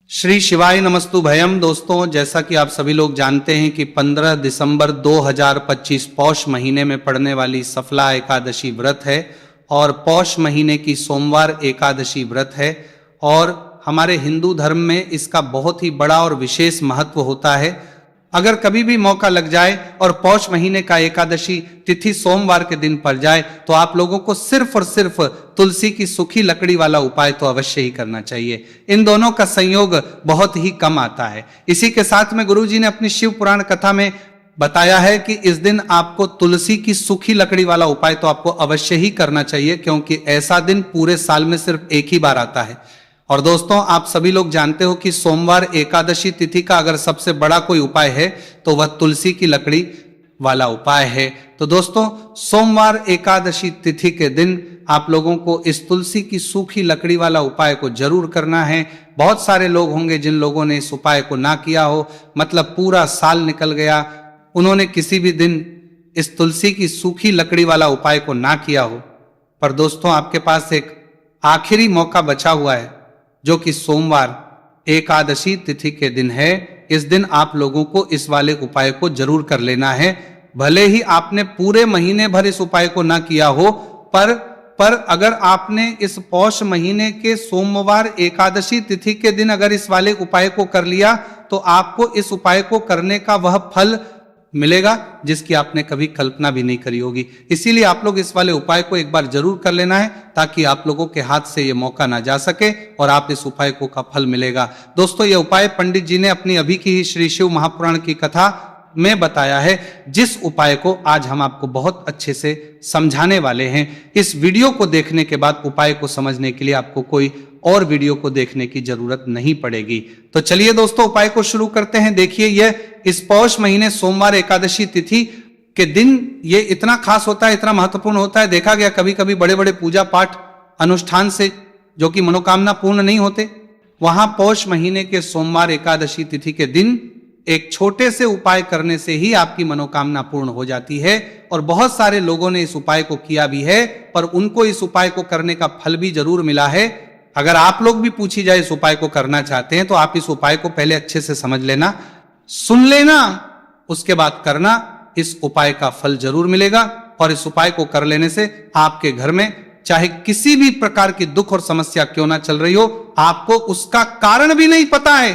श्री शिवाय नमस्तु भयम। दोस्तों, जैसा कि आप सभी लोग जानते हैं कि 15 दिसंबर 2025 पौष महीने में पड़ने वाली सफला एकादशी व्रत है और पौष महीने की सोमवार एकादशी व्रत है और हमारे हिंदू धर्म में इसका बहुत ही बड़ा और विशेष महत्व होता है। अगर कभी भी मौका लग जाए और पौष महीने का एकादशी तिथि सोमवार के दिन पड़ जाए तो आप लोगों को सिर्फ और सिर्फ तुलसी की सूखी लकड़ी वाला उपाय तो अवश्य ही करना चाहिए। इन दोनों का संयोग बहुत ही कम आता है। इसी के साथ में गुरुजी ने अपनी शिव पुराण कथा में बताया है कि इस दिन आपको तुलसी की सूखी लकड़ी वाला उपाय तो आपको अवश्य ही करना चाहिए, क्योंकि ऐसा दिन पूरे साल में सिर्फ एक ही बार आता है। और दोस्तों, आप सभी लोग जानते हो कि सोमवार एकादशी तिथि का अगर सबसे बड़ा कोई उपाय है तो वह तुलसी की लकड़ी वाला उपाय है। तो दोस्तों, सोमवार एकादशी तिथि के दिन आप लोगों को इस तुलसी की सूखी लकड़ी वाला उपाय को जरूर करना है। बहुत सारे लोग होंगे जिन लोगों ने इस उपाय को ना किया हो, मतलब पूरा साल निकल गया, उन्होंने किसी भी दिन इस तुलसी की सूखी लकड़ी वाला उपाय को ना किया हो। पर दोस्तों, आपके पास एक आखिरी मौका बचा हुआ है, जो कि सोमवार एकादशी तिथि के दिन है। इस दिन आप लोगों को इस वाले उपाय को जरूर कर लेना है। भले ही आपने पूरे महीने भर इस उपाय को ना किया हो, पर अगर आपने इस पौष महीने के सोमवार एकादशी तिथि के दिन अगर इस वाले उपाय को कर लिया तो आपको इस उपाय को करने का वह फल मिलेगा जिसकी आपने कभी कल्पना भी नहीं करी होगी। इसीलिए आप लोग इस वाले उपाय को एक बार जरूर कर लेना है, ताकि आप लोगों के हाथ से ये मौका ना जा सके और आप इस उपाय को का फल मिलेगा। दोस्तों, ये उपाय पंडित जी ने अपनी अभी की ही श्री शिव महापुराण की कथा में बताया है, जिस उपाय को आज हम आपको बहुत अच्छे से समझाने वाले हैं। इस वीडियो को देखने के बाद उपाय को समझने के लिए आपको कोई और वीडियो को देखने की जरूरत नहीं पड़ेगी। तो चलिए दोस्तों, उपाय को शुरू करते हैं। देखिए, यह इस पौष महीने सोमवार एकादशी तिथि के दिन ये इतना खास होता है, इतना महत्वपूर्ण होता है। देखा गया कभी कभी बड़े बड़े पूजा पाठ अनुष्ठान से जो कि मनोकामना पूर्ण नहीं होते, वहां पौष महीने के सोमवार एकादशी तिथि के दिन एक छोटे से उपाय करने से ही आपकी मनोकामना पूर्ण हो जाती है। और बहुत सारे लोगों ने इस उपाय को किया भी है, पर उनको इस उपाय को करने का फल भी जरूर मिला है। अगर आप लोग भी पूछी जाए इस उपाय को करना चाहते हैं तो आप इस उपाय को पहले अच्छे से समझ लेना, सुन लेना, उसके बाद करना। इस उपाय का फल जरूर मिलेगा और इस उपाय को कर लेने से आपके घर में चाहे किसी भी प्रकार की दुख और समस्या क्यों ना चल रही हो, आपको उसका कारण भी नहीं पता है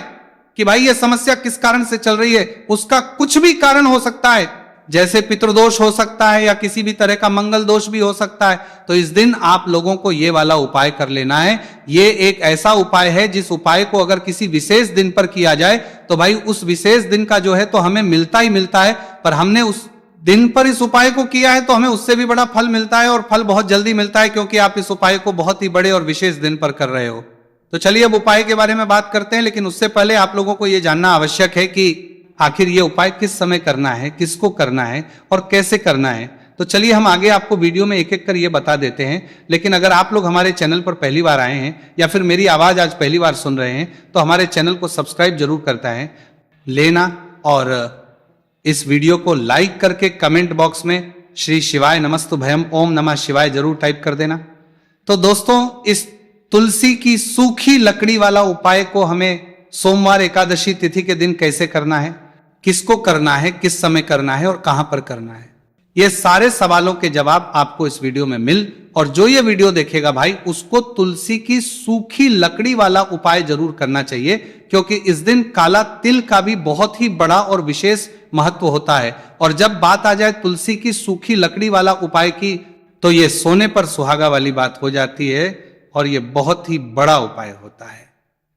कि भाई ये समस्या किस कारण से चल रही है, उसका कुछ भी कारण हो सकता है। जैसे पितृदोष हो सकता है या किसी भी तरह का मंगल दोष भी हो सकता है। तो इस दिन आप लोगों को ये वाला उपाय कर लेना है। ये एक ऐसा उपाय है जिस उपाय को अगर किसी विशेष दिन पर किया जाए तो भाई उस विशेष दिन का जो है तो हमें मिलता ही मिलता है, पर हमने उस दिन पर इस उपाय को किया है तो हमें उससे भी बड़ा फल मिलता है, और फल बहुत जल्दी मिलता है, क्योंकि आप इस उपाय को बहुत ही बड़े और विशेष दिन पर कर रहे हो। तो चलिए अब उपाय के बारे में बात करते हैं, लेकिन उससे पहले आप लोगों को यह जानना आवश्यक है कि आखिर ये उपाय किस समय करना है, किसको करना है और कैसे करना है। तो चलिए हम आगे आपको वीडियो में एक एक कर ये बता देते हैं। लेकिन अगर आप लोग हमारे चैनल पर पहली बार आए हैं या फिर मेरी आवाज आज पहली बार सुन रहे हैं तो हमारे चैनल को सब्सक्राइब जरूर करता है लेना, और इस वीडियो को लाइक करके कमेंट बॉक्स में श्री शिवाय नमस्तु भयम ओम नमः शिवाय जरूर टाइप कर देना। तो दोस्तों, इस तुलसी की सूखी लकड़ी वाला उपाय को हमें सोमवार एकादशी तिथि के दिन कैसे करना है, किसको करना है, किस समय करना है और कहां पर करना है, ये सारे सवालों के जवाब आपको इस वीडियो में और जो ये वीडियो देखेगा भाई उसको तुलसी की सूखी लकड़ी वाला उपाय जरूर करना चाहिए, क्योंकि इस दिन काला तिल का भी बहुत ही बड़ा और विशेष महत्व होता है। और जब बात आ जाए तुलसी की सूखी लकड़ी वाला उपाय की तो ये सोने पर सुहागा वाली बात हो जाती है और ये बहुत ही बड़ा उपाय होता है।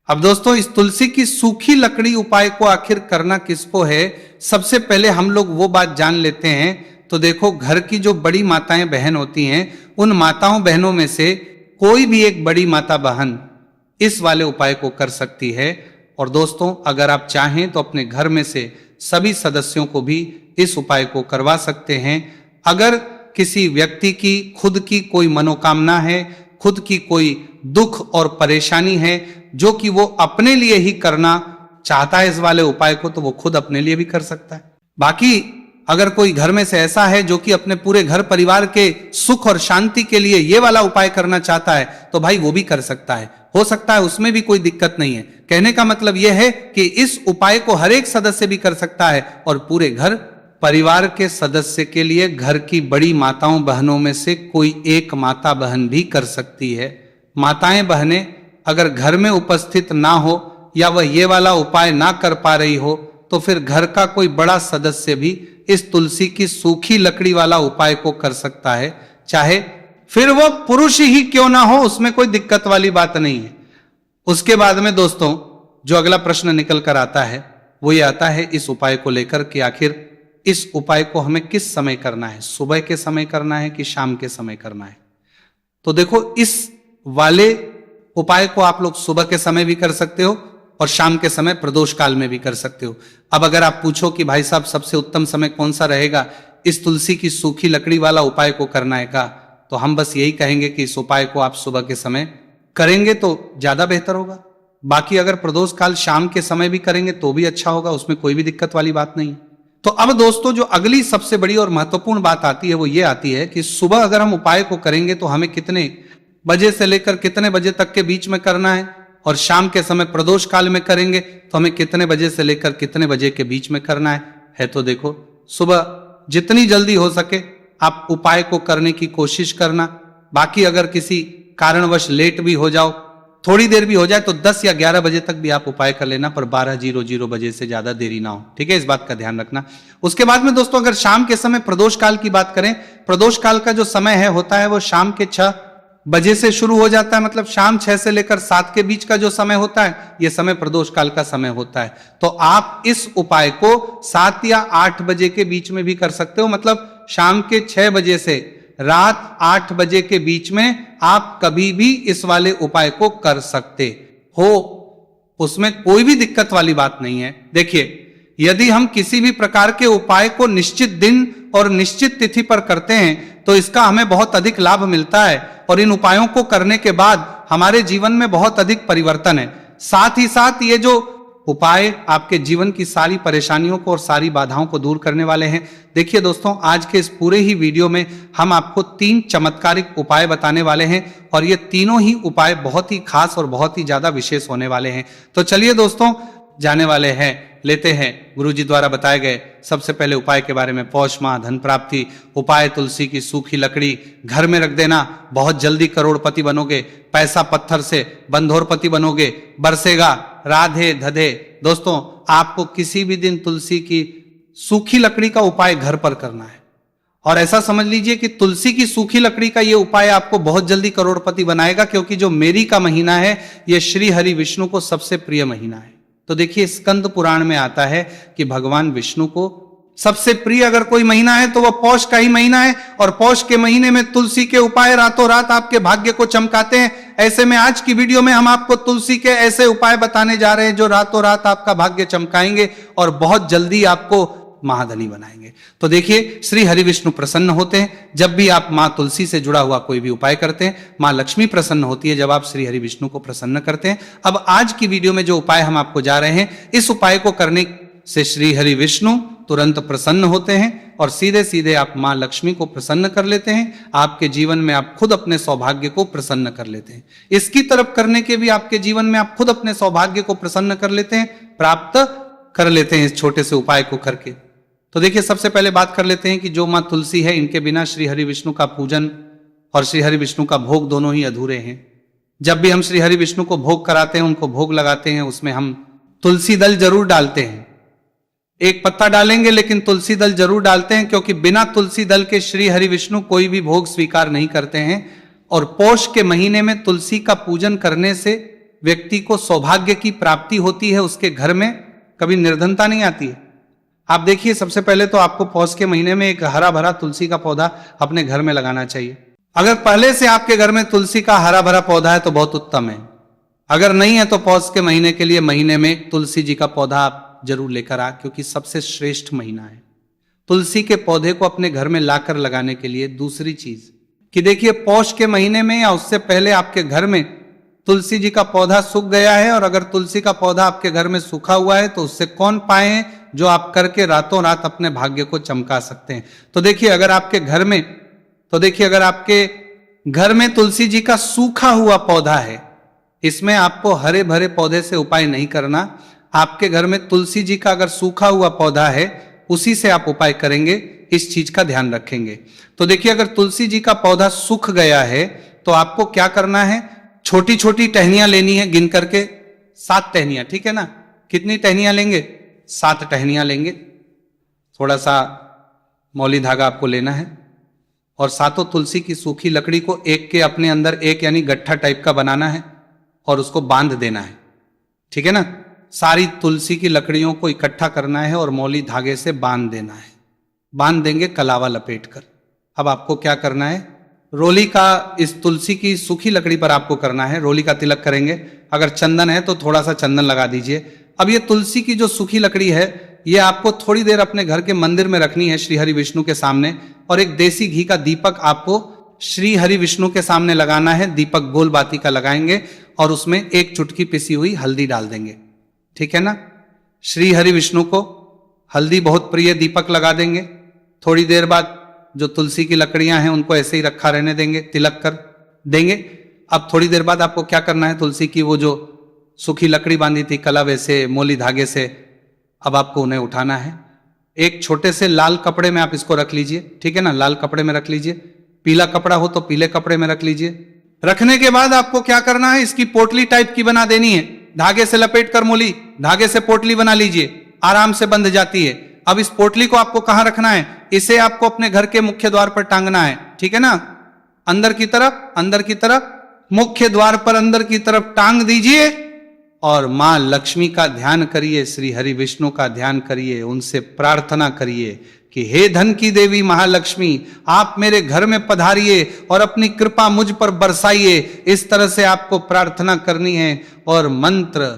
अब दोस्तों, इस तुलसी की सूखी लकड़ी उपाय को आखिर करना किसको है, सबसे पहले हम लोग वो बात जान लेते हैं। तो देखो, घर की जो बड़ी माताएं बहन होती हैं, उन माताओं बहनों में से कोई भी एक बड़ी माता बहन इस वाले उपाय को कर सकती है। और दोस्तों, अगर आप चाहें तो अपने घर में से सभी सदस्यों को भी इस उपाय को करवा सकते हैं। अगर किसी व्यक्ति की खुद की कोई मनोकामना है, खुद की कोई दुख और परेशानी है जो कि वो अपने लिए ही करना चाहता है इस वाले उपाय को, तो वो खुद अपने लिए भी कर सकता है। बाकी अगर कोई घर में से ऐसा है जो कि अपने पूरे घर परिवार के सुख और शांति के लिए ये वाला उपाय करना चाहता है तो भाई वो भी कर सकता है, हो सकता है, उसमें भी कोई दिक्कत नहीं है। कहने का मतलब यह है कि इस उपाय को हर एक सदस्य भी कर सकता है और पूरे घर परिवार के सदस्य के लिए घर की बड़ी माताओं बहनों में से कोई एक माता बहन भी कर सकती है। माताएं बहनें अगर घर में उपस्थित ना हो या वह ये वाला उपाय ना कर पा रही हो तो फिर घर का कोई बड़ा सदस्य भी इस तुलसी की सूखी लकड़ी वाला उपाय को कर सकता है, चाहे फिर वो पुरुष ही क्यों ना हो, उसमें कोई दिक्कत वाली बात नहीं है। उसके बाद में दोस्तों जो अगला प्रश्न निकल कर आता है वो ये आता है इस उपाय को लेकर कि आखिर इस उपाय को हमें किस समय करना है, सुबह के समय करना है कि शाम के समय करना है। तो देखो इस वाले उपाय को आप लोग सुबह के समय भी कर सकते हो और शाम के समय प्रदोष काल में भी कर सकते हो। अब अगर आप पूछो कि भाई साहब सबसे उत्तम समय कौन सा रहेगा इस तुलसी की सूखी लकड़ी वाला उपाय को करना है का, तो हम बस यही कहेंगे कि इस उपाय को आप सुबह के समय करेंगे तो ज्यादा बेहतर होगा। बाकी अगर प्रदोष काल शाम के समय भी करेंगे तो भी अच्छा होगा, उसमें कोई भी दिक्कत वाली बात नहीं। तो अब दोस्तों जो अगली सबसे बड़ी और महत्वपूर्ण बात आती है वो ये आती है कि सुबह अगर हम उपाय को करेंगे तो हमें कितने बजे से लेकर कितने बजे तक के बीच में करना है, और शाम के समय प्रदोष काल में करेंगे तो हमें कितने बजे से लेकर कितने बजे के बीच में करना है। तो देखो सुबह जितनी जल्दी हो सके आप उपाय को करने की कोशिश करना। बाकी अगर किसी कारणवश लेट भी हो जाओ, थोड़ी देर भी हो जाए तो 10 या 11 बजे तक भी आप उपाय कर लेना, पर 12:00 बजे से ज्यादा देरी ना हो, ठीक है, इस बात का ध्यान रखना। उसके बाद में दोस्तों अगर शाम के समय प्रदोष काल की बात करें, प्रदोष काल का जो समय है होता है वो शाम के 6 बजे से शुरू हो जाता है, मतलब शाम 6 से लेकर 7 के बीच का जो समय होता है यह समय प्रदोष काल का समय होता है। तो आप इस उपाय को 7 या 8 बजे के बीच में भी कर सकते हो, मतलब शाम के 6 बजे से रात 8 बजे के बीच में आप कभी भी इस वाले उपाय को कर सकते हो, उसमें कोई भी दिक्कत वाली बात नहीं है। देखिए यदि हम किसी भी प्रकार के उपाय को निश्चित दिन और निश्चित तिथि पर करते हैं तो इसका हमें बहुत अधिक लाभ मिलता है और इन उपायों को करने के बाद हमारे जीवन में बहुत अधिक परिवर्तन है। साथ ही साथ ये जो उपाय आपके जीवन की सारी परेशानियों को और सारी बाधाओं को दूर करने वाले हैं। देखिए दोस्तों आज के इस पूरे ही वीडियो में हम आपको 3 चमत्कारिक उपाय बताने वाले हैं और ये तीनों ही उपाय बहुत ही खास और बहुत ही ज्यादा विशेष होने वाले हैं। तो चलिए दोस्तों जाने वाले हैं, लेते हैं गुरुजी द्वारा बताए गए सबसे पहले उपाय के बारे में। पौष माह धन प्राप्ति उपाय, तुलसी की सूखी लकड़ी घर में रख देना, बहुत जल्दी करोड़पति बनोगे, पैसा पत्थर से बंधोरपति बनोगे, बरसेगा, राधे धधे। दोस्तों आपको किसी भी दिन तुलसी की सूखी लकड़ी का उपाय घर पर करना है और ऐसा समझ लीजिए कि तुलसी की सूखी लकड़ी का यह उपाय आपको बहुत जल्दी करोड़पति बनाएगा, क्योंकि जो मेरी का महीना है यह श्री हरि विष्णु को सबसे प्रिय महीना है। तो देखिए स्कंद पुराण में आता है कि भगवान विष्णु को सबसे प्रिय अगर कोई महीना है तो वह पौष का ही महीना है, और पौष के महीने में तुलसी के उपाय रातों रात आपके भाग्य को चमकाते हैं। ऐसे में आज की वीडियो में हम आपको तुलसी के ऐसे उपाय बताने जा रहे हैं जो रातों रात आपका भाग्य चमकाएंगे और बहुत जल्दी आपको महाधनी बनाएंगे। तो देखिए श्री हरि विष्णु प्रसन्न होते हैं जब भी आप मां तुलसी से जुड़ा हुआ कोई भी उपाय करते हैं। मां लक्ष्मी प्रसन्न होती है जब आप श्री हरि विष्णु को प्रसन्न करते हैं। अब आज की वीडियो में जो उपाय हम आपको जा रहे हैं, इस उपाय को करने से श्री हरि विष्णु तुरंत प्रसन्न होते हैं और सीधे सीधे आप मां लक्ष्मी को प्रसन्न कर लेते हैं। आपके जीवन में आप खुद अपने सौभाग्य को प्रसन्न कर लेते हैं। इसकी तरफ करने के भी आपके जीवन में आप खुद अपने सौभाग्य को प्रसन्न कर लेते हैं, प्राप्त कर लेते हैं इस छोटे से उपाय को करके। तो देखिए सबसे पहले बात कर लेते हैं कि जो मां तुलसी है इनके बिना श्री हरि विष्णु का पूजन और श्री हरि विष्णु का भोग दोनों ही अधूरे हैं। जब भी हम श्री हरि विष्णु को भोग कराते हैं, उनको भोग लगाते हैं, उसमें हम तुलसी दल जरूर डालते हैं। एक पत्ता डालेंगे लेकिन तुलसी दल जरूर डालते हैं, क्योंकि बिना तुलसी दल के श्री हरि विष्णु कोई भी भोग स्वीकार नहीं करते हैं। और पौष के महीने में तुलसी का पूजन करने से व्यक्ति को सौभाग्य की प्राप्ति होती है, उसके घर में कभी निर्धनता नहीं आती है। आप देखिए सबसे पहले तो आपको पौष के महीने में एक हरा भरा तुलसी का पौधा अपने घर में लगाना चाहिए। अगर पहले से आपके घर में तुलसी का हरा भरा पौधा है तो बहुत उत्तम है, अगर नहीं है तो पौष के महीने के लिए महीने में तुलसी जी का पौधा आप जरूर लेकर आ, क्योंकि सबसे श्रेष्ठ महीना है तुलसी के पौधे को अपने घर में लाकर लगाने के लिए। दूसरी चीज कि देखिए पौष के महीने में या उससे पहले आपके घर में तुलसी जी का पौधा सूख गया है, और अगर तुलसी का पौधा आपके घर में सूखा हुआ है तो उससे कौन पाए जो आप करके रातों रात अपने भाग्य को चमका सकते हैं। तो देखिए अगर आपके घर में तुलसी जी का सूखा हुआ पौधा है, इसमें आपको हरे भरे पौधे से उपाय नहीं करना। आपके घर में तुलसी जी का अगर सूखा हुआ पौधा है, उसी से आप उपाय करेंगे, इस चीज का ध्यान रखेंगे। तो देखिए अगर तुलसी जी का पौधा सूख गया है तो आपको क्या करना है, छोटी छोटी टहनियां लेनी है, गिन करके 7 टहनियां, ठीक है ना। कितनी टहनियां लेंगे? 7 टहनियां लेंगे। थोड़ा सा मौली धागा आपको लेना है और सातों तुलसी की सूखी लकड़ी को एक के अपने अंदर एक यानी गट्ठा टाइप का बनाना है और उसको बांध देना है, ठीक है ना। सारी तुलसी की लकड़ियों को इकट्ठा करना है और मौली धागे से बांध देना है। बांध देंगे कलावा लपेट कर। अब आपको क्या करना है, रोली का इस तुलसी की सूखी लकड़ी पर आपको करना है, रोली का तिलक करेंगे। अगर चंदन है तो थोड़ा सा चंदन लगा दीजिए। अब ये तुलसी की जो सूखी लकड़ी है, ये आपको थोड़ी देर अपने घर के मंदिर में रखनी है श्री हरि विष्णु के सामने, और एक देसी घी का दीपक आपको श्री हरि विष्णु के सामने लगाना है। दीपक गोल बाती का लगाएंगे और उसमें एक चुटकी पिसी हुई हल्दी डाल देंगे, ठीक है ना। श्री हरि विष्णु को हल्दी बहुत प्रिय, दीपक लगा देंगे। थोड़ी देर बाद जो तुलसी की लकड़ियां हैं उनको ऐसे ही रखा रहने देंगे, तिलक कर देंगे। अब थोड़ी देर बाद आपको क्या करना है, तुलसी की वो जो सूखी लकड़ी बांधी थी कलावे से, मोली धागे से, अब आपको उन्हें उठाना है। एक छोटे से लाल कपड़े में आप इसको रख लीजिए, ठीक है ना, लाल कपड़े में रख लीजिए। पीला कपड़ा हो तो पीले कपड़े में रख लीजिए। रखने के बाद आपको क्या करना है, इसकी पोटली टाइप की बना देनी है। धागे से लपेट कर मोली धागे से पोटली बना लीजिए, आराम से बंध जाती है। अब इस पोटली को आपको कहां रखना है, इसे आपको अपने घर के मुख्य द्वार पर टांगना है, ठीक है ना। अंदर की तरफ मुख्य द्वार पर अंदर की तरफ टांग दीजिए और मां लक्ष्मी का ध्यान करिए, श्री हरि विष्णु का ध्यान करिए, उनसे प्रार्थना करिए कि हे धन की देवी महालक्ष्मी, आप मेरे घर में पधारिए और अपनी कृपा मुझ पर बरसाइए। इस तरह से आपको प्रार्थना करनी है और मंत्र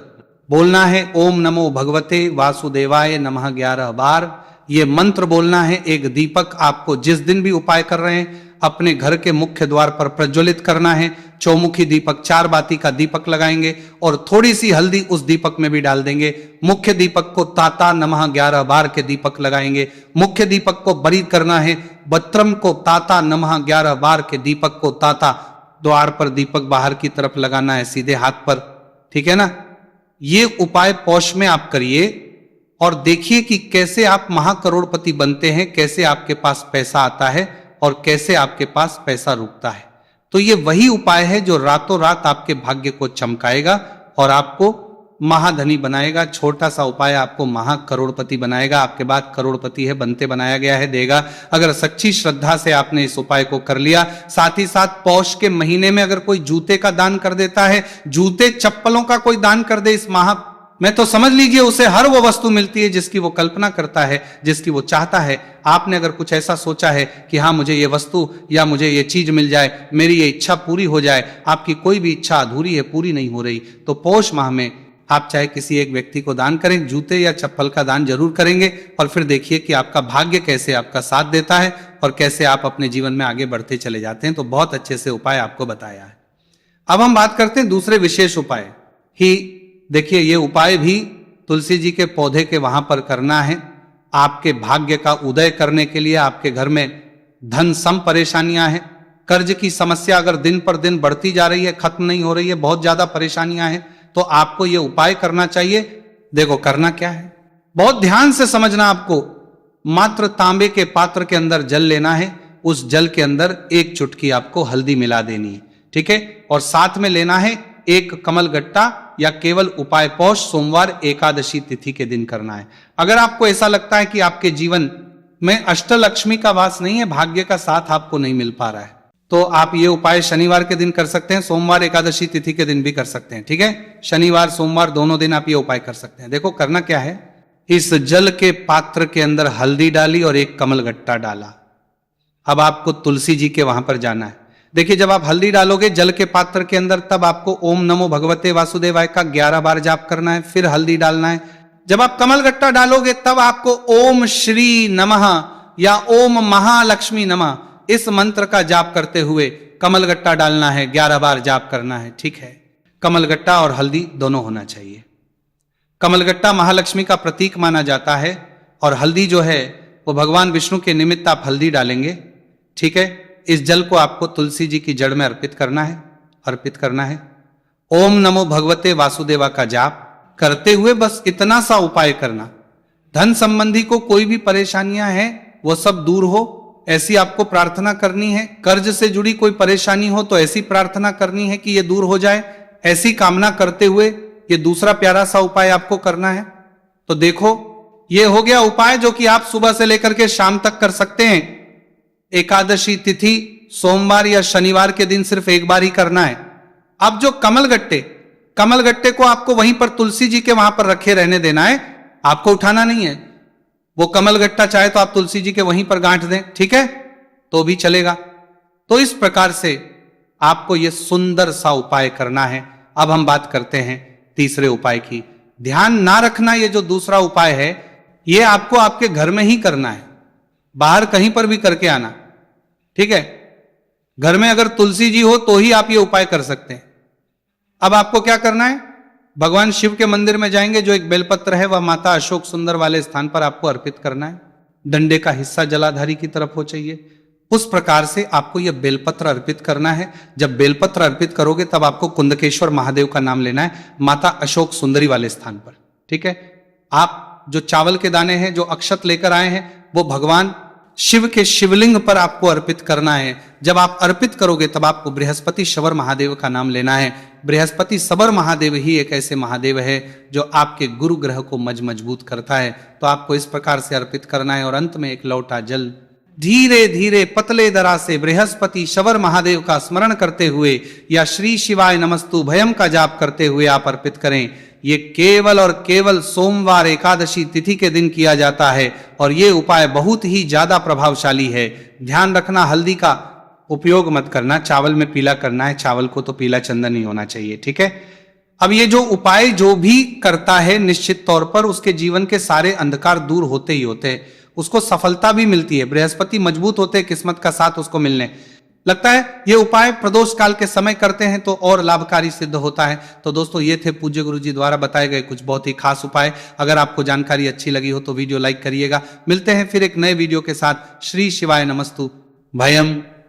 बोलना है, ओम नमो भगवते वासुदेवाय नमः 11 बार। ये मंत्र बोलना है। एक दीपक आपको जिस दिन भी उपाय कर रहे हैं अपने घर के मुख्य द्वार पर प्रज्वलित करना है। चौमुखी दीपक, 4 बाती का दीपक लगाएंगे और थोड़ी सी हल्दी उस दीपक में भी डाल देंगे। मुख्य दीपक को ताता नमः 11 बार के दीपक लगाएंगे। मुख्य दीपक को बरी करना है। बत्रम को ताता नमः 11 बार के दीपक को ताता द्वार पर दीपक बाहर की तरफ लगाना है, सीधे हाथ पर, ठीक है ना। ये उपाय पौष में आप करिए और देखिए कि कैसे आप महाकरोड़पति बनते हैं, कैसे आपके पास पैसा आता है और कैसे आपके पास पैसा रुकता है। तो ये वही उपाय है जो रातों रात आपके भाग्य को चमकाएगा और आपको महाधनी बनाएगा। छोटा सा उपाय आपको महाकरोड़पति बनाएगा। आपके बाद करोड़पति है, बनते बनाया गया है, देगा। अगर सच्ची श्रद्धा से आपने इस उपाय को कर लिया। साथ ही साथ पौष के महीने में अगर कोई जूते का दान कर देता है, जूते चप्पलों का कोई दान कर दे इस माह में, तो समझ लीजिए उसे हर वो वस्तु मिलती है जिसकी वो कल्पना करता है, जिसकी वो चाहता है। आपने अगर कुछ ऐसा सोचा है कि हाँ मुझे ये वस्तु या मुझे ये चीज मिल जाए, मेरी ये इच्छा पूरी हो जाए, आपकी कोई भी इच्छा अधूरी है, पूरी नहीं हो रही, तो पौष माह में आप चाहे किसी एक व्यक्ति को दान करें, जूते या चप्पल का दान जरूर करेंगे। और फिर देखिए कि आपका भाग्य कैसे आपका साथ देता है और कैसे आप अपने जीवन में आगे बढ़ते चले जाते हैं। तो बहुत अच्छे से उपाय आपको बताया है। अब हम बात करते हैं दूसरे विशेष उपाय ही। देखिए ये उपाय भी तुलसी जी के पौधे के वहां पर करना है। आपके भाग्य का उदय करने के लिए आपके घर में धन सम परेशानियां हैं, कर्ज की समस्या अगर दिन पर दिन बढ़ती जा रही है, खत्म नहीं हो रही है, बहुत ज्यादा परेशानियां हैं, तो आपको ये उपाय करना चाहिए। देखो करना क्या है, बहुत ध्यान से समझना। आपको मात्र तांबे के पात्र के अंदर जल लेना है। उस जल के अंदर एक चुटकी आपको हल्दी मिला देनी है, ठीक है। और साथ में लेना है एक कमल गट्टा, या केवल उपाय पौष सोमवार एकादशी तिथि के दिन करना है। अगर आपको ऐसा लगता है कि आपके जीवन में अष्टलक्ष्मी का वास नहीं है, भाग्य का साथ आपको नहीं मिल पा रहा है, तो आप ये उपाय शनिवार के दिन कर सकते हैं, सोमवार एकादशी तिथि के दिन भी कर सकते हैं, ठीक है। शनिवार सोमवार दोनों दिन आप ये उपाय कर सकते हैं। देखो करना क्या है, इस जल के पात्र के अंदर हल्दी डाली और एक कमल गट्टा डाला। अब आपको तुलसी जी के वहां पर जाना है। देखिए जब आप हल्दी डालोगे जल के पात्र के अंदर, तब आपको ओम नमो भगवते वासुदेवाय का 11 बार जाप करना है, फिर हल्दी डालना है। जब आप कमल गट्टा डालोगे तब आपको ओम श्री नमः या ओम महालक्ष्मी नमः इस मंत्र का जाप करते हुए कमल गट्टा डालना है, 11 बार जाप करना है, ठीक है। कमल गट्टा और हल्दी दोनों होना चाहिए। कमलगट्टा महालक्ष्मी का प्रतीक माना जाता है और हल्दी जो है वो भगवान विष्णु के निमित्त आप हल्दी डालेंगे, ठीक है। इस जल को आपको तुलसी जी की जड़ में अर्पित करना है। ओम नमो भगवते वासुदेवा का जाप करते हुए बस इतना सा उपाय करना। धन संबंधी को कोई भी परेशानियां हैं वो सब दूर हो, ऐसी आपको प्रार्थना करनी है। कर्ज से जुड़ी कोई परेशानी हो तो ऐसी प्रार्थना करनी है कि ये दूर हो जाए, ऐसी कामना करते हुए ये दूसरा प्यारा सा उपाय आपको करना है। तो देखो, ये हो गया उपाय जो कि आप सुबह से लेकर के शाम तक कर सकते हैं। एकादशी तिथि सोमवार या शनिवार के दिन सिर्फ एक बार ही करना है। अब जो कमलगट्टे को आपको वहीं पर तुलसी जी के वहां पर रखे रहने देना है, आपको उठाना नहीं है। वो कमलगट्टा चाहे तो आप तुलसी जी के वहीं पर गांठ दें, ठीक है, तो भी चलेगा। तो इस प्रकार से आपको यह सुंदर सा उपाय करना है। अब हम बात करते हैं तीसरे उपाय की। ध्यान ना रखना, ये जो दूसरा उपाय है ये आपको आपके घर में ही करना है, बाहर कहीं पर भी करके आना, ठीक है। घर में अगर तुलसी जी हो तो ही आप ये उपाय कर सकते हैं। अब आपको क्या करना है, भगवान शिव के मंदिर में जाएंगे, जो एक बेलपत्र है वह माता अशोक सुंदर वाले स्थान पर आपको अर्पित करना है। डंडे का हिस्सा जलाधारी की तरफ हो चाहिए। उस प्रकार से आपको यह बेलपत्र अर्पित करना है। जब बेलपत्र अर्पित करोगे तब आपको कुंदकेश्वर महादेव का नाम लेना है, माता अशोक सुंदरी वाले स्थान पर, ठीक है। आप जो चावल के दाने हैं, जो अक्षत लेकर आए हैं, वो भगवान शिव के शिवलिंग पर आपको अर्पित करना है। जब आप अर्पित करोगे तब आपको बृहस्पति शबर महादेव का नाम लेना है। बृहस्पति शबर महादेव ही एक ऐसे महादेव है जो आपके गुरु ग्रह को मजबूत करता है। तो आपको इस प्रकार से अर्पित करना है और अंत में एक लोटा जल धीरे धीरे पतले दरा से बृहस्पति शबर महादेव का स्मरण करते हुए या श्री शिवाय नमस्तु भयम का जाप करते हुए आप अर्पित करें। ये केवल और केवल सोमवार एकादशी तिथि के दिन किया जाता है और ये उपाय बहुत ही ज्यादा प्रभावशाली है। ध्यान रखना, हल्दी का उपयोग मत करना, चावल में पीला करना है। चावल को तो पीला चंदन ही होना चाहिए, ठीक है। अब ये जो उपाय जो भी करता है निश्चित तौर पर उसके जीवन के सारे अंधकार दूर होते ही होते हैं, उसको सफलता भी मिलती है। बृहस्पति मजबूत होते हैं किस्मत का साथ उसको मिलने लगता है। ये उपाय प्रदोष काल के समय करते हैं तो और लाभकारी सिद्ध होता है। तो दोस्तों, ये थे पूज्य गुरु जी द्वारा बताए गए कुछ बहुत ही खास उपाय। अगर आपको जानकारी अच्छी लगी हो तो वीडियो लाइक करिएगा। मिलते हैं फिर एक नए वीडियो के साथ। श्री शिवाय नमस्तु भयम।